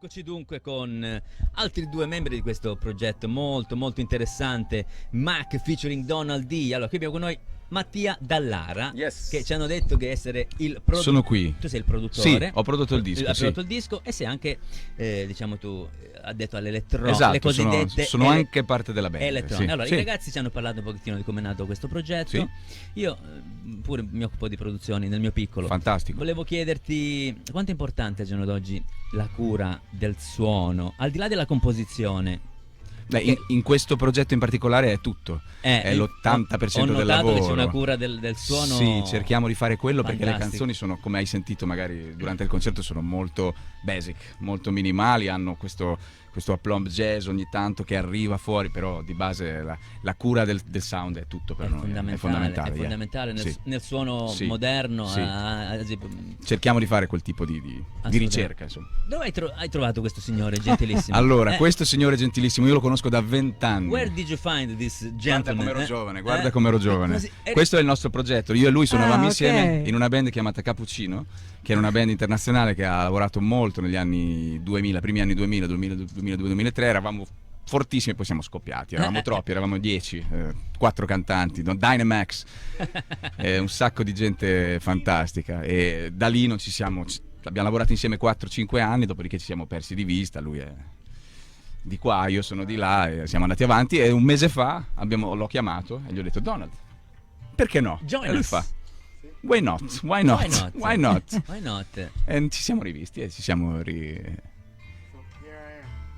Eccoci dunque con altri due membri di questo progetto molto molto interessante, Mack featuring Donald D. Allora, qui abbiamo con noi Mattia Dallara, Yes. che ci hanno detto che essere il produttore. Sono qui. Tu sei il produttore. Sì, ho prodotto il disco. Hai Sì. prodotto il disco e sei anche, diciamo tu, addetto all'elettronica, Esatto, le cosiddette sono anche parte della band. elettronica. Sì. Allora, Sì. i ragazzi ci hanno parlato un pochettino di come è nato questo progetto. Sì. Io pure mi occupo di produzioni nel mio piccolo. Fantastico. Volevo chiederti quanto è importante al giorno d'oggi la cura del suono, al di là della composizione. Beh, in questo progetto in particolare è tutto, è l'80% del lavoro. Che c'è una cura del suono. Sì, cerchiamo di fare quello fantastico. perché le canzoni sono, come hai sentito magari durante il concerto, sono molto basic, molto minimali, hanno questo aplomb jazz ogni tanto che arriva fuori, però di base la cura del sound è tutto per noi. È fondamentale. È fondamentale nel, Sì. nel suono Sì. moderno. Sì. Esempio, cerchiamo di fare quel tipo di ricerca, insomma. Dove hai trovato questo signore gentilissimo? Allora, questo signore gentilissimo io lo conosco da 20 anni. Where did you find this Guarda gentleman? come ero giovane, guarda come ero giovane. Così, Questo è il nostro progetto. Io e lui suonavamo ok. insieme in una band chiamata Cappuccino, che era una band internazionale che ha lavorato molto negli anni 2000, primi anni 2000, 2002-2003. Eravamo fortissimi e poi siamo scoppiati. Eravamo troppi, eravamo 10, 4 cantanti, Dynamax, un sacco di gente fantastica. E da lì non ci siamo. Abbiamo lavorato insieme 4-5 anni, dopodiché ci siamo persi di vista. Lui è di qua, io sono di là, e siamo andati avanti. E un mese fa l'ho chiamato e gli ho detto: Donald, perché no? Join E lui us. fa: Why not? Why not? Why not? Why not? Why not? E ci siamo rivisti e ci siamo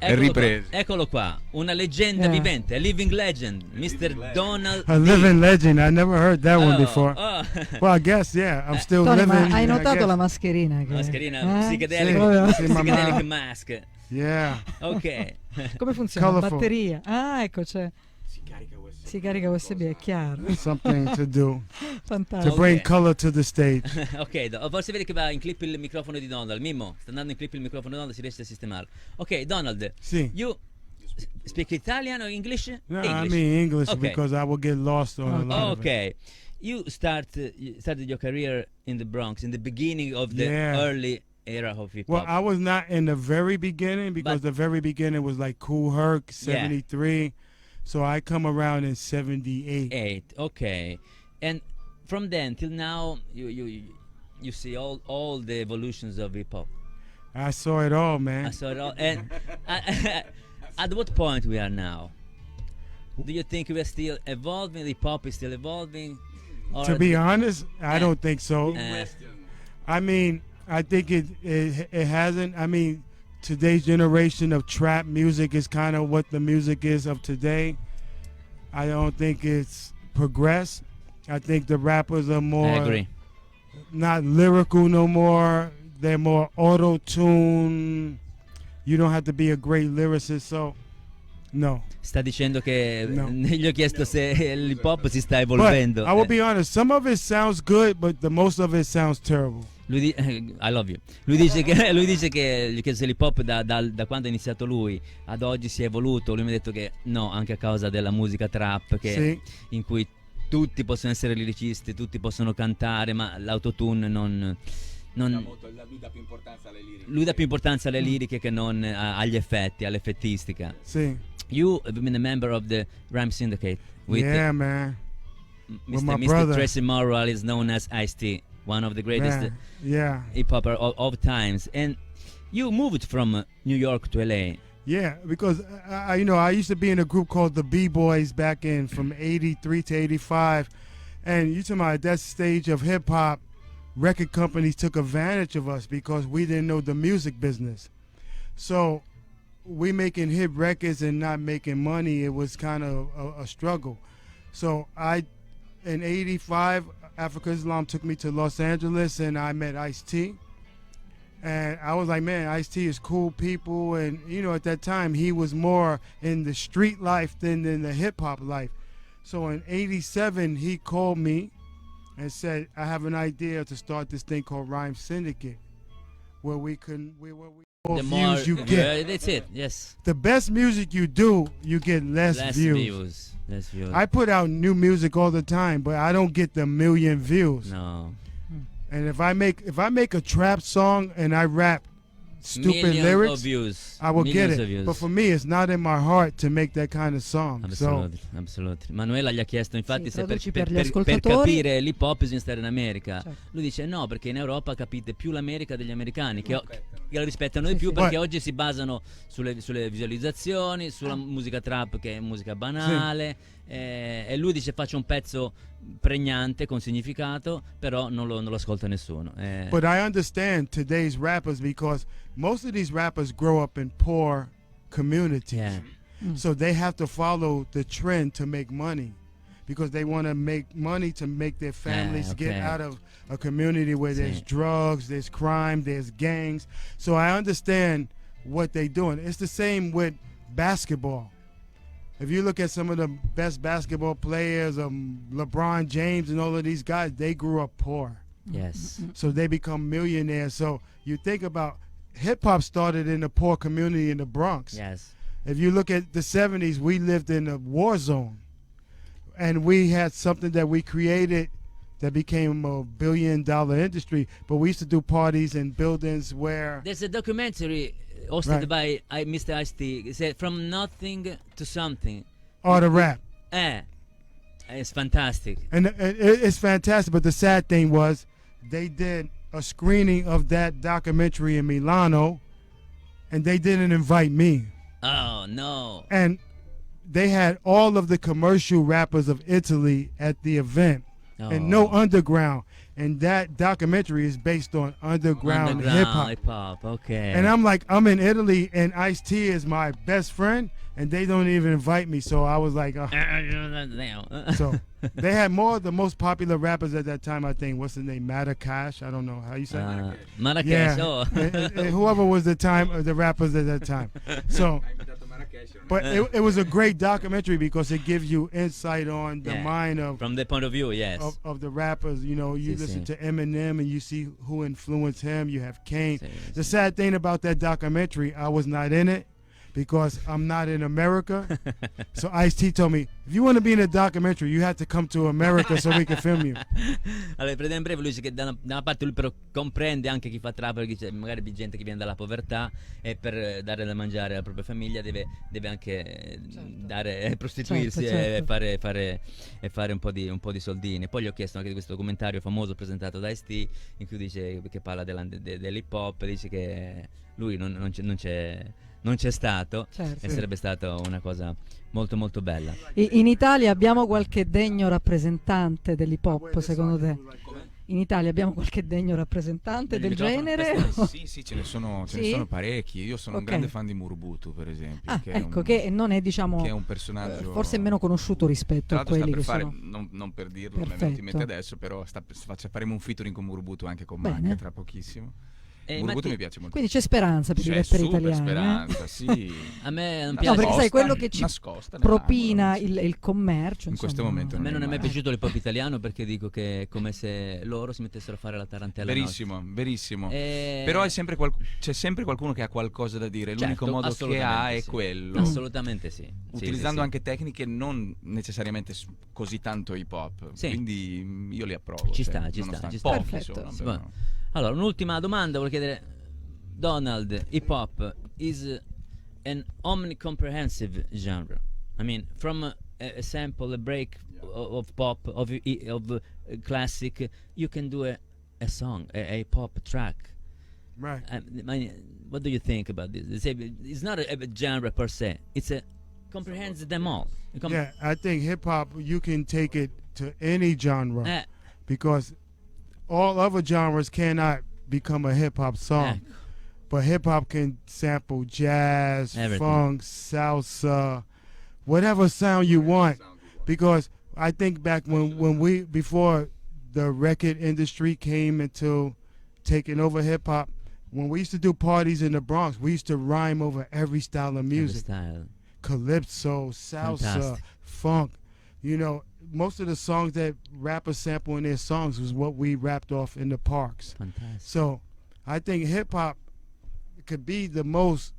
Eccolo ripresi. qua, eccolo qua, una leggenda Yeah. vivente, a living legend, Mr. Donald A D. living legend. I never heard that one Oh, before. oh. Well, I guess, yeah. I'm still Tony, living. ma hai I notato guess. la mascherina? Che... Mascherina Sì, psichedelic, sì, ma- psychedelic mask. Yeah. Ok. Come funziona? Colorful. Batteria. Ah, ecco, c'è. Si carica USB, è chiaro. Something to do Fantastico. to bring Ok. color to the stage. Ok, forse vedi che va in clip il microfono di Donald. Mimmo, sta andando in clip il microfono di Donald, si riesce a sistemarlo. Ok, Donald, Sì. you speak Italian or English? No, English. I mean English Okay. because I will get lost on a lot of it. Okay. You started your career in the Bronx in the beginning of the Yeah. early era of hip Well, hop. I was not in the very beginning because But- the very beginning was like Cool Herc, 73. So I come around in 78. Okay. And from then till now, you see all the evolutions of hip hop. I saw it all, I man. saw it all. And at what point we are now? Do you think we are still evolving? Hip hop is still evolving? Or To be honest, I don't think so. uh, I mean, I think it hasn't. I mean, today's generation of trap music is kind of what the music is of today. I don't think it's progressed. I think the rappers are I more agree. not lyrical no more. They're more auto-tune. You don't have to be a great lyricist, so no. Sta dicendo che No. gli ho chiesto se l'hip hop si sta But evolvendo. I will be honest, some of it sounds good, but the most of it sounds terrible. I love you. Lui dice che lui dice che gli chiese l'hip hop da quando ha iniziato lui ad oggi si è evoluto. Lui mi ha detto che no, anche a causa della musica trap in cui tutti possono essere liricisti, tutti possono cantare, ma l'autotune non Lui dà più importanza alle liriche. lui dà più importanza alle liriche che non agli effetti, all'effettistica. See, You have been a member of the Rhyme Syndicate with yeah, man. With my Mr. brother. Tracy Morrell is known as Ice-T, one of the greatest Man, yeah. hip hopper of times. And you moved from New York to LA. Yeah, because I used to be in a group called the B-Boys back in from 83 to 85. And you talking about at that stage of hip hop, record companies took advantage of us because we didn't know the music business. So we making hit records and not making money, it was kind of a struggle. So in 85, Africa Islam took me to Los Angeles and I met Ice-T. And I was like, man, Ice-T is cool people. And, you know, at that time, he was more in the street life than in the hip-hop life. So in 87, he called me and said, I have an idea to start this thing called Rhyme Syndicate, where we more The more views you get. that's it. Yes. The best music you do, you get less views. Less views. I put out new music all the time, but I don't get the million views. No. And if I make a trap song and I rap stupid Millions lyrics, of views. I will get Millions it. of views. But for me, it's not in my heart to make that kind of song. Assolutamente. Manuela gli ha chiesto infatti Sì, se traduci per, per gli per ascoltatori. capire l'hip hop bisogna stare in America. Certo. Lui dice no, perché in Europa capite più l'America degli americani che lo rispettano Sì, di più sì. perché Poi- oggi si basano sulle visualizzazioni, sulla musica trap che è musica banale. E lui dice faccio un pezzo pregnante con significato, però non lo ascolta nessuno. But I understand today's rappers because most of these rappers grow up in poor communities. Yeah. So they have to follow the trend to make money because they want to make money to make their families get okay. out of a community where there's Sì. drugs, there's crime, there's gangs. So I understand what they're doing. It's the same with basketball. If you look at some of the best basketball players, LeBron James and all of these guys, they grew up poor. Yes. So they become millionaires. So you think about hip hop started in a poor community in the Bronx. Yes. If you look at the 70s, we lived in a war zone. And we had something that we created that became a billion-dollar industry. But we used to do parties in buildings where... There's a documentary hosted Right. by Mr. Ice-T. It said from nothing to something. Or the rap. It's fantastic. And it's fantastic. But the sad thing was they did a screening of that documentary in Milano, and they didn't invite me. Oh no. And they had all of the commercial rappers of Italy at the event and no underground. And that documentary is based on underground hip-hop. Hip-hop, okay. And I'm like, I'm in Italy and Ice-T is my best friend and they don't even invite me. So I was like, so they had the most popular rappers at that time, I think. What's his name? Madakash? I don't know how you say it. Marrakesh, Yeah. oh. And whoever was the rappers at that time. So, but it was a great documentary because it gives you insight on the Yeah. mind of From the point of view, yes. of the rappers. You know, you Sì, listen sì. to Eminem and you see who influenced him. You have Kane. Sì, The sì. sad thing about that documentary, I was not in it because I'm not in America. So Ice-T told me, if you want to be in a documentary, you have to come to America so we can film you. Allora, per in breve, lui dice che da una parte lui però comprende anche chi fa trap, perché c'è magari gente che viene dalla povertà e per dare da mangiare alla propria famiglia deve anche dare prostituirsi Certo. e fare un po' di soldini. Poi gli ho chiesto anche di questo documentario famoso presentato da Ice-T in cui dice che parla dell'hip hop, dice che lui non c'è stato Certo. e sarebbe stata una cosa molto molto bella. In Italia abbiamo qualche degno rappresentante dell'hip hop, secondo te? In Italia abbiamo qualche degno rappresentante Degli del microfoni? genere? Sì, ce ne sono Sì? parecchi. Io sono un Ok. grande fan di Murbutu, per esempio. Ah, che è ecco, un- che non è, diciamo, che è un personaggio forse meno conosciuto rispetto Tra a l'altro sta quelli per che fare, sono... non per dirlo, mi è Perfetto. venuto in mente adesso, però faremo un featuring con Murbutu anche con Bene. Mack tra pochissimo. Murbutu Matti, mi piace molto. Quindi c'è speranza per i C'è rapper super italiani. speranza, sì. a me non No, piace. perché sai, quello che ci nascosta propina nell'angolo, il commercio, In questo insomma. momento A me non è mai Eh. piaciuto l'hip hop italiano perché dico che è come se loro si mettessero a fare la tarantella Verissimo, verissimo. nostra. Però c'è sempre qualcuno che ha qualcosa da dire. L'unico Certo, modo che ha assolutamente è sì. quello. Assolutamente sì. Utilizzando Sì, anche tecniche non necessariamente così tanto hip hop. Sì. Quindi io li approvo. Ci cioè, sta, ci sta, nonostante ci sta. pochi Perfetto. sono, Sì, però. va. Allora, un'ultima domanda, volevo chiedere Donald, hip hop is an omnicomprehensive genre. I mean, from a sample, a break of pop, of classic, you can do a song, a pop track. Right. What do you think about this? It's not a genre per se. It's a comprehends them all. Yeah, I think hip hop, you can take it to any genre Eh, because all other genres cannot become a hip hop song. ecco. But hip hop can sample jazz, Everything. funk, salsa, whatever sound you want. Because I think back before the record industry came into taking over hip hop, when we used to do parties in the Bronx, we used to rhyme over every style of Every music. style. Calypso, salsa, Fantastic. funk. You know, most of the songs that rappers sample in their songs was what we rapped off in the parks. Fantastic. So I think hip hop could be the most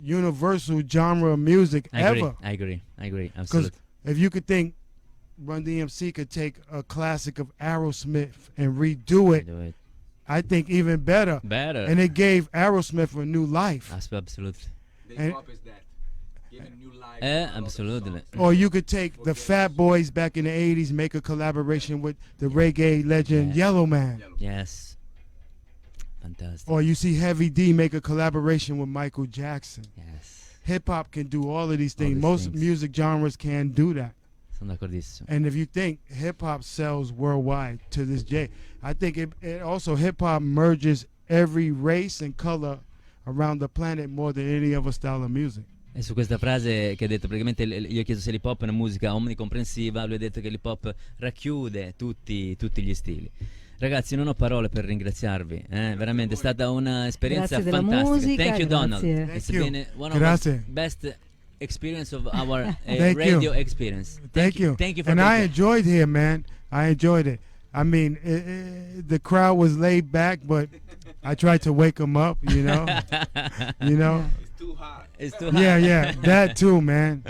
universal genre of music I agree. ever. I agree. Because Absolutely. if you could think Run DMC could take a classic of Aerosmith and redo it, Do it. I think even better. Better. And it gave Aerosmith a new life. Absolutely. And- Absolutely. Or you could take the Fat Boys back in the 80s, make a collaboration with the reggae legend Yellow Man. Yes. Fantastic. Or you see Heavy D make a collaboration with Michael Jackson. Yes. Hip hop can do all of these All things. these Most things. music genres can do that. Sono d'accordissimo. And if you think hip hop sells worldwide to this day, I think it also hip hop merges every race and color around the planet more than any other style of music. E su questa frase che ha detto, praticamente io ho chiesto se l'hip hop è una musica omnicomprensiva, lui ha detto che l'hip hop racchiude tutti gli stili. Ragazzi, non ho parole per ringraziarvi, veramente è stata un'esperienza Grazie della fantastica. musica, Thank you, Donald. grazie. It's Thank you. been one of Grazie. the best experience of our Thank radio you. experience. Thank you. Thank you for And being I here. enjoyed here, man. I enjoyed it. I mean, the crowd was laid back, but I tried to wake them up, you know. You know. It's too hot. Yeah, that too, man.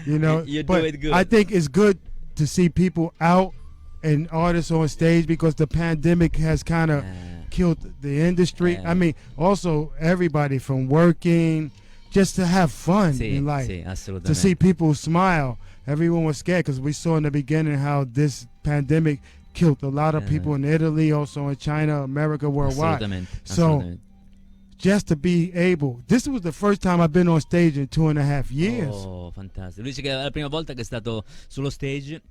You know, You do but it good. I think it's good to see people out and artists on stage because the pandemic has kind of killed the industry. Yeah. I mean, also everybody from working just to have fun Sì, in life, sì, to assolutamente. see people smile. Everyone was scared because we saw in the beginning how this pandemic killed a lot of people in Italy, also in China, America, worldwide. Assolutamente. So assolutamente. just to be able, this was the first time I've been on stage in 2.5 years. Oh, fantastico. Lui dice che è la prima volta che è stato sullo stage.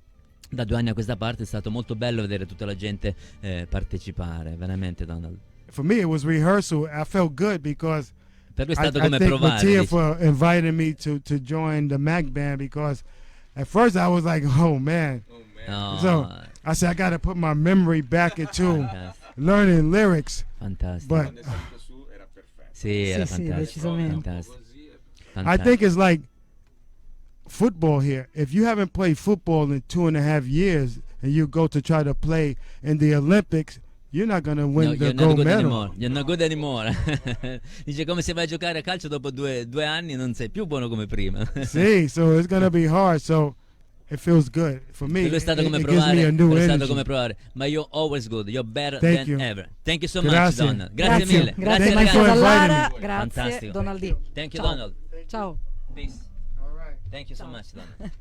Da 2 anni a questa parte è stato molto bello vedere tutta la gente partecipare, veramente, Donald. For me, it was rehearsal. I felt good because Per lui è I stato come thank provare. Mattia dice. for inviting me to join the Mack band because at first I was like, oh man. No, So I said, I got to put my memory back into fantastico. learning lyrics. Fantastico. But Sì, era Sì, sì, fantastico. decisamente. Fantastico. I Fantastico. think it's like football here. If you haven't played football in 2.5 years and you go to try to play in the Olympics, you're not going to win No, the you're not gold good medal. anymore. You're not good anymore. Dice come se vai a giocare a calcio dopo due anni non sei più buono come prima. See, so it's going to be hard. So it feels good. For me, Per lui è it, stato come it gives me provare, a new per lui è stato energy. come provare, ma you're always good, you're better Thank than you. ever. Thank you so Grazie. much, Donald. Grazie Grazie, mille. grazie Thank you Michael for inviting Dallara, me. grazie Fantastico. Donald D. Thank you, Ciao. Donald. Ciao. Peace. All right. Thank you so much, Donald.